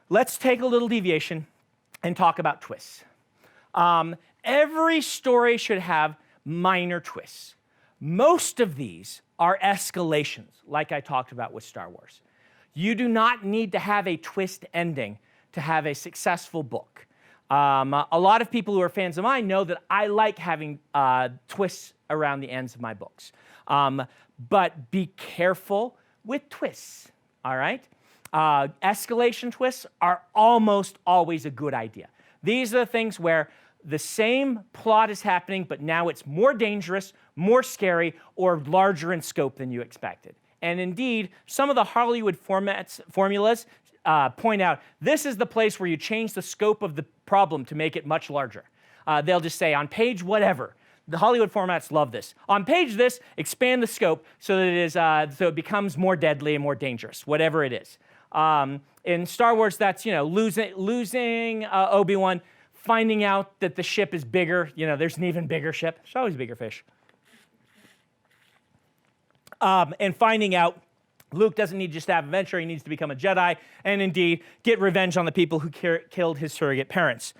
let's take a little deviation and talk about twists. Every story should have minor twists. Most of these are escalations, like I talked about with Star Wars. You do not need to have a twist ending to have a successful book. A lot of people who are fans of mine know that I like having twists around the ends of my books. But be careful with twists, all right? Escalation twists are almost always a good idea. These are the things where the same plot is happening, but now it's more dangerous, more scary, or larger in scope than you expected. And indeed, some of the Hollywood formulas point out this is the place where you change the scope of the problem to make it much larger. They'll just say on page whatever. The Hollywood formats love this. On page this, expand the scope so that it becomes more deadly and more dangerous, whatever it is. In Star Wars, that's losing Obi-Wan, finding out that the ship is bigger. There's an even bigger ship. There's always bigger fish. And finding out Luke doesn't need just to have adventure, he needs to become a Jedi, and indeed get revenge on the people who killed his surrogate parents.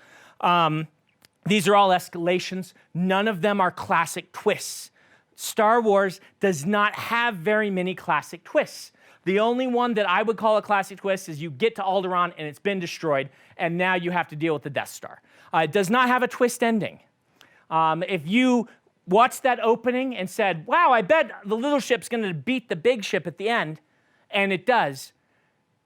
These are all escalations. None of them are classic twists. Star Wars does not have very many classic twists. The only one that I would call a classic twist is you get to Alderaan and it's been destroyed, and now you have to deal with the Death Star. It does not have a twist ending. If you watched that opening and said, wow, I bet the little ship's going to beat the big ship at the end, and it does,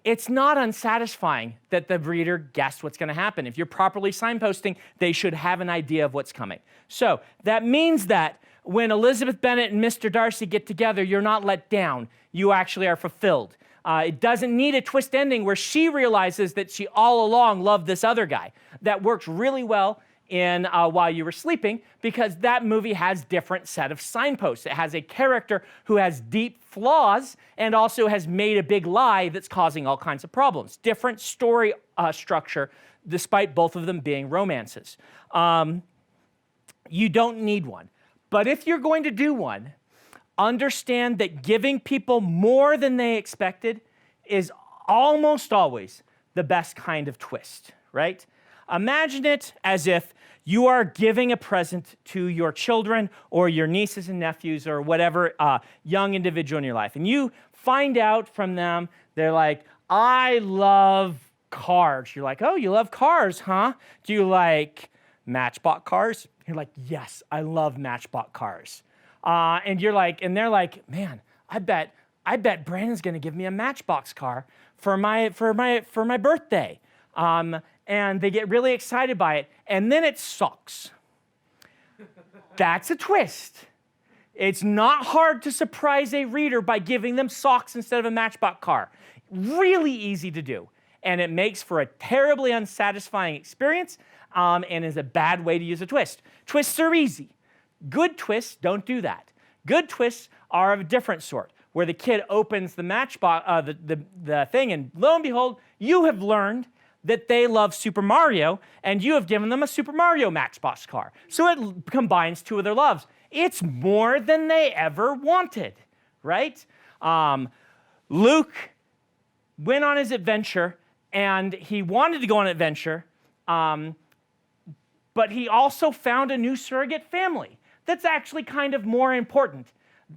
it's not unsatisfying that the reader guessed what's going to happen. If you're properly signposting, they should have an idea of what's coming. So that means that when Elizabeth Bennet and Mr. Darcy get together, you're not let down. You actually are fulfilled. It doesn't need a twist ending where she realizes that she all along loved this other guy. That works really well in While You Were Sleeping, because that movie has different set of signposts. It has a character who has deep flaws and also has made a big lie that's causing all kinds of problems. Different story structure, despite both of them being romances. You don't need one. But if you're going to do one, understand that giving people more than they expected is almost always the best kind of twist, right? Imagine it as if you are giving a present to your children or your nieces and nephews or whatever young individual in your life. And you find out from them, they're like, I love cars. You're like, oh, you love cars, huh? Do you like Matchbox cars? You're like, yes, I love Matchbox cars. And you're like, and they're like, man, I bet Brandon's gonna give me a Matchbox car for my birthday. And they get really excited by it, and then it sucks. That's a twist. It's not hard to surprise a reader by giving them socks instead of a Matchbox car. Really easy to do, and it makes for a terribly unsatisfying experience, and is a bad way to use a twist. Twists are easy. Good twists don't do that. Good twists are of a different sort, where the kid opens the Matchbox, the thing, and lo and behold, you have learned that they love Super Mario, and you have given them a Super Mario Matchbox car. So it combines two of their loves. It's more than they ever wanted, right? Luke went on his adventure, and he wanted to go on an adventure, but he also found a new surrogate family. That's actually kind of more important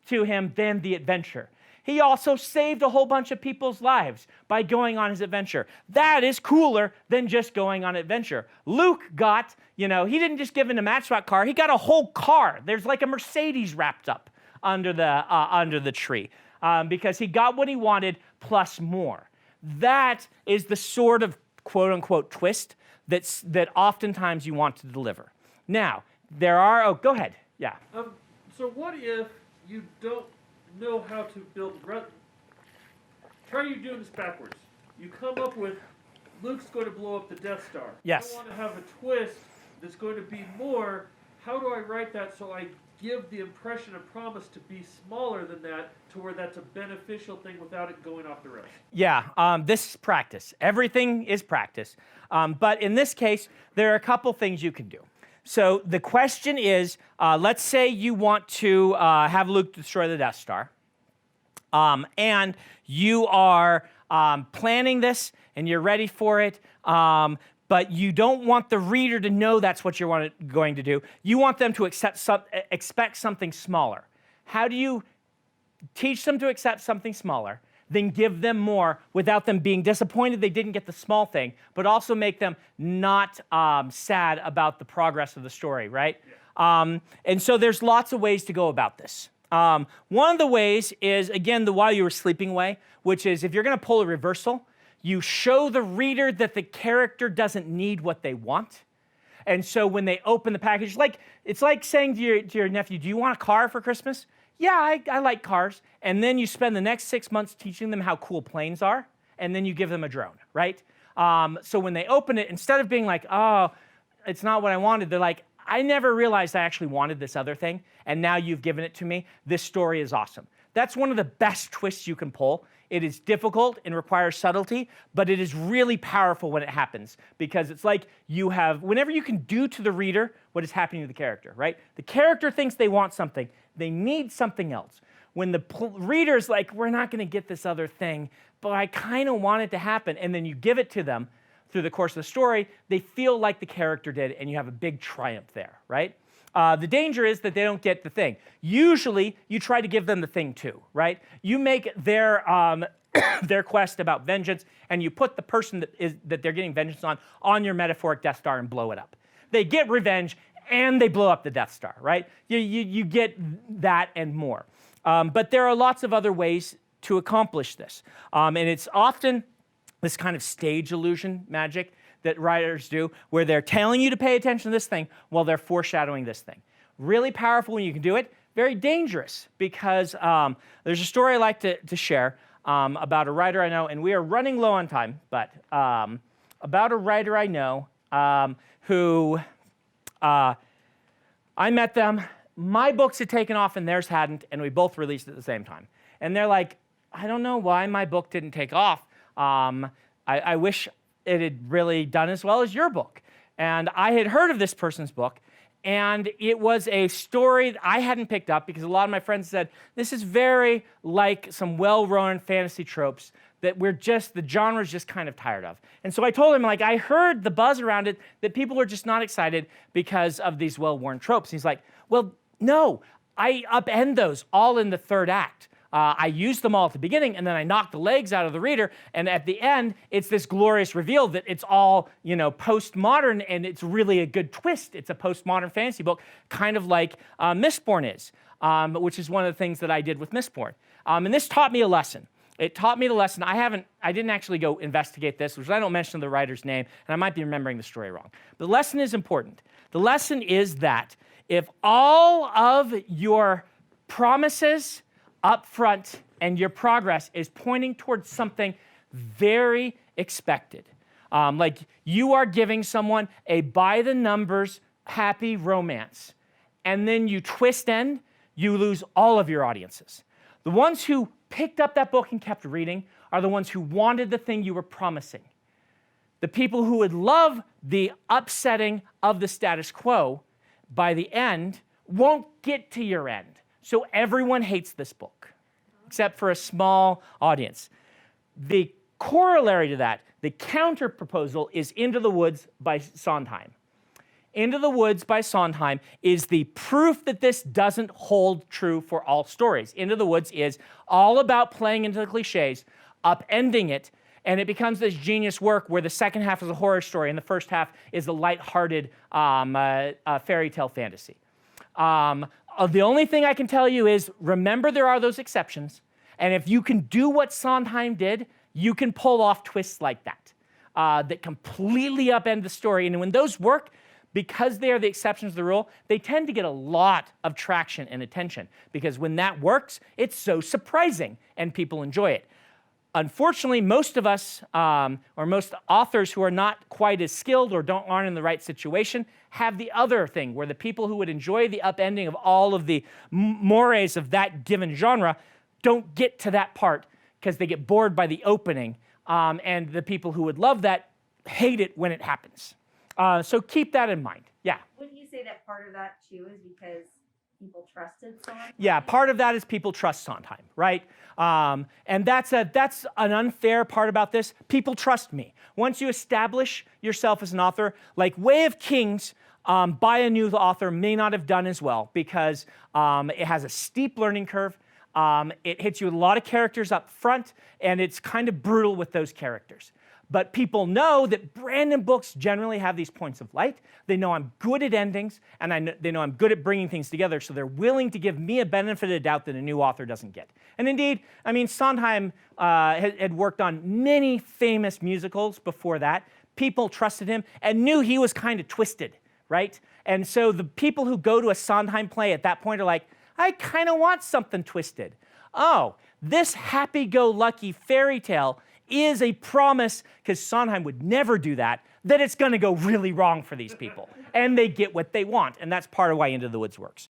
to him than the adventure. He also saved a whole bunch of people's lives by going on his adventure. That is cooler than just going on an adventure. Luke got, he didn't just give him a Matchbox car, he got a whole car. There's like a Mercedes wrapped up under the tree because he got what he wanted plus more. That is the sort of quote-unquote twist that oftentimes you want to deliver. Now, there are, go ahead, yeah. So what if you don't know how to build, try you doing this backwards. You come up with, Luke's going to blow up the Death Star. Yes. I want to have a twist that's going to be more, how do I write that so I give the impression and promise to be smaller than that to where that's a beneficial thing without it going off the rails? Yeah, this is practice. Everything is practice. But in this case, there are a couple things you can do. So the question is, let's say you want to have Luke destroy the Death Star, and you are planning this and you're ready for it, but you don't want the reader to know that's what you're going to do. You want them to expect something smaller. How do you teach them to accept something smaller, then give them more without them being disappointed they didn't get the small thing, but also make them not sad about the progress of the story, right? Yeah. And so there's lots of ways to go about this. One of the ways is, again, the while you were sleeping way, which is if you're going to pull a reversal, you show the reader that the character doesn't need what they want. And so when they open the package, it's like saying to your nephew, do you want a car for Christmas? Yeah, I like cars. And then you spend the next 6 months teaching them how cool planes are, and then you give them a drone, right? So when they open it, instead of being like, oh, it's not what I wanted, they're like, I never realized I actually wanted this other thing, and now you've given it to me. This story is awesome. That's one of the best twists you can pull. It is difficult and requires subtlety, but it is really powerful when it happens, because it's like whenever you can do to the reader what is happening to the character, right? The character thinks they want something. They need something else. When the reader's like, we're not going to get this other thing, but I kind of want it to happen, and then you give it to them through the course of the story, they feel like the character did, and you have a big triumph there, right? The danger is that they don't get the thing. Usually, you try to give them the thing too, right? You make their their quest about vengeance, and you put the person that they're getting vengeance on your metaphoric Death Star and blow it up. They get revenge, and they blow up the Death Star, right? You get that and more. But there are lots of other ways to accomplish this. And it's often this kind of stage illusion magic that writers do, where they're telling you to pay attention to this thing while they're foreshadowing this thing. Really powerful when you can do it. Very dangerous, because there's a story I like to share about a writer I know, and we are running low on time, but about a writer I know who I met them. My books had taken off and theirs hadn't, and we both released at the same time. And they're like, I don't know why my book didn't take off. I wish it had really done as well as your book. And I had heard of this person's book, and it was a story that I hadn't picked up because a lot of my friends said, this is very like some well-known fantasy tropes that the genre's just kind of tired of. And so I told him, I heard the buzz around it that people are just not excited because of these well-worn tropes. And he's like, well, no, I upend those all in the third act. I use them all at the beginning, and then I knock the legs out of the reader, and at the end, it's this glorious reveal that it's all, postmodern, and it's really a good twist. It's a postmodern fantasy book, kind of like Mistborn is, which is one of the things that I did with Mistborn. And this taught me a lesson. It taught me the lesson. I didn't actually go investigate this, which I don't mention the writer's name, and I might be remembering the story wrong. But the lesson is important. The lesson is that if all of your promises up front and your progress is pointing towards something very expected, like you are giving someone a by-the-numbers happy romance, and then you twist end, you lose all of your audiences. The ones who picked up that book and kept reading are the ones who wanted the thing you were promising. The people who would love the upsetting of the status quo by the end won't get to your end. So everyone hates this book, except for a small audience. The corollary to that, the counter proposal, is Into the Woods by Sondheim. Into the Woods by Sondheim is the proof that this doesn't hold true for all stories. Into the Woods is all about playing into the cliches, upending it, and it becomes this genius work where the second half is a horror story and the first half is a lighthearted fairy tale fantasy. The only thing I can tell you is remember there are those exceptions, and if you can do what Sondheim did, you can pull off twists like that that completely upend the story. And when those work, because they are the exceptions to the rule, they tend to get a lot of traction and attention, because when that works, it's so surprising and people enjoy it. Unfortunately, most of us, or most authors who are not quite as skilled or aren't in the right situation, have the other thing, where the people who would enjoy the upending of all of the mores of that given genre don't get to that part because they get bored by the opening, and the people who would love that hate it when it happens. So keep that in mind. Yeah? Wouldn't you say that part of that, too, is because people trusted Sondheim? Yeah, part of that is people trust Sondheim, right? And that's an unfair part about this. People trust me. Once you establish yourself as an author, like Way of Kings, by a new author may not have done as well because it has a steep learning curve. It hits you with a lot of characters up front, and it's kind of brutal with those characters. But people know that Brandon books generally have these points of light. They know I'm good at endings, and they know I'm good at bringing things together, so they're willing to give me a benefit of the doubt that a new author doesn't get. And indeed, I mean, Sondheim had worked on many famous musicals before that. People trusted him and knew he was kind of twisted, right? And so the people who go to a Sondheim play at that point are like, I kind of want something twisted. Oh, this happy-go-lucky fairy tale is a promise, because Sondheim would never do that it's going to go really wrong for these people. And they get what they want. And that's part of why Into the Woods works.